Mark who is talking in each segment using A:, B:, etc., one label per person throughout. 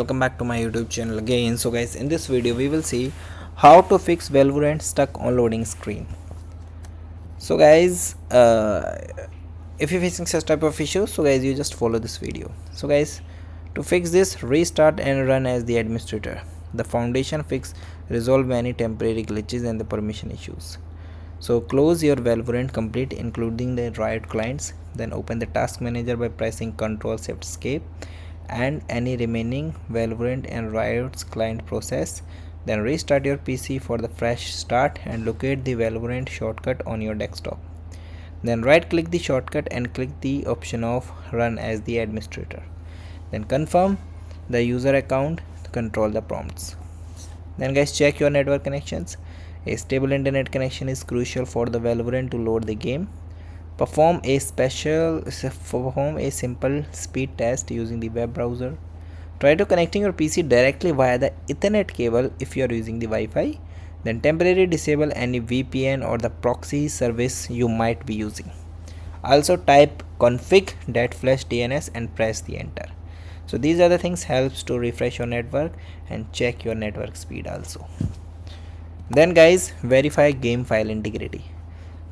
A: Welcome back to my YouTube channel again. So guys, in this video we will see how to fix Valorant stuck on loading screen. So guys, if you're facing such type of issue, so guys, you just follow this video. So guys, to fix this, restart and run as the administrator. The foundation fix resolve any temporary glitches and the permission issues. So close your Valorant complete including the Riot clients, then open the task manager by pressing Ctrl Shift Escape and any remaining Valorant and Riot's client process. Then restart your PC for the fresh start and locate the Valorant shortcut on your desktop. Then right click the shortcut and click the option of run as the administrator. Then confirm the user account to control the prompts. Then guys, check your network connections. A stable internet connection is crucial for the Valorant to load the game. Perform a simple speed test using the web browser. Try to connecting your PC directly via the Ethernet cable if you are using the Wi-Fi. Then temporarily disable any VPN or the proxy service you might be using. Also type config .flash DNS and press the enter. So these are the things helps to refresh your network and check your network speed also. Then guys, verify game file integrity.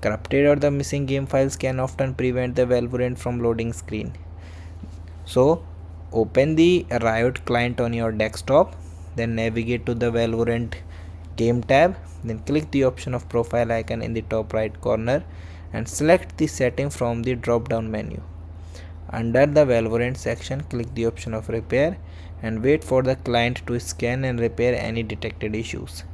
A: Corrupted or the missing game files can often prevent the Valorant from loading screen. So open the Riot client on your desktop, then navigate to the Valorant game tab, then click the option of profile icon in the top right corner and select the setting from the drop down menu. Under the Valorant section, click the option of repair and wait for the client to scan and repair any detected issues.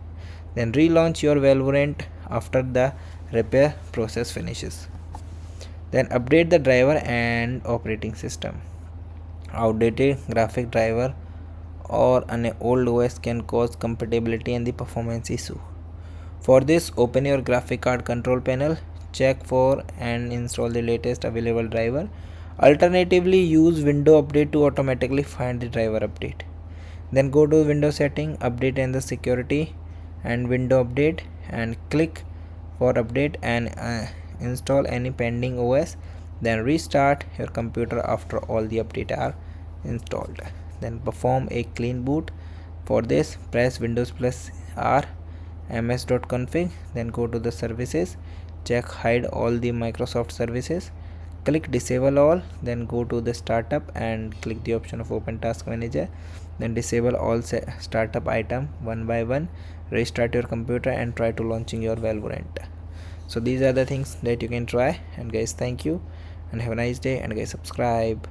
A: Then relaunch your Valorant after the repair process finishes. Then update the driver and operating system. Outdated graphic driver or an old OS can cause compatibility and the performance issue. For this, open your graphic card control panel, check for and install the latest available driver. Alternatively, use window update to automatically find the driver update. Then go to window setting, update and the security and window update and click for update and install any pending OS. Then restart your computer after all the updates are installed. Then perform a clean boot. For this, press Windows plus R ms.config, then go to the services, check hide all the Microsoft services, click disable all, then go to the startup and click the option of open task manager, then disable all startup item one by one, restart your computer and try to launching your Valorant. So these are the things that you can try. And guys, thank you and have a nice day, and guys, subscribe.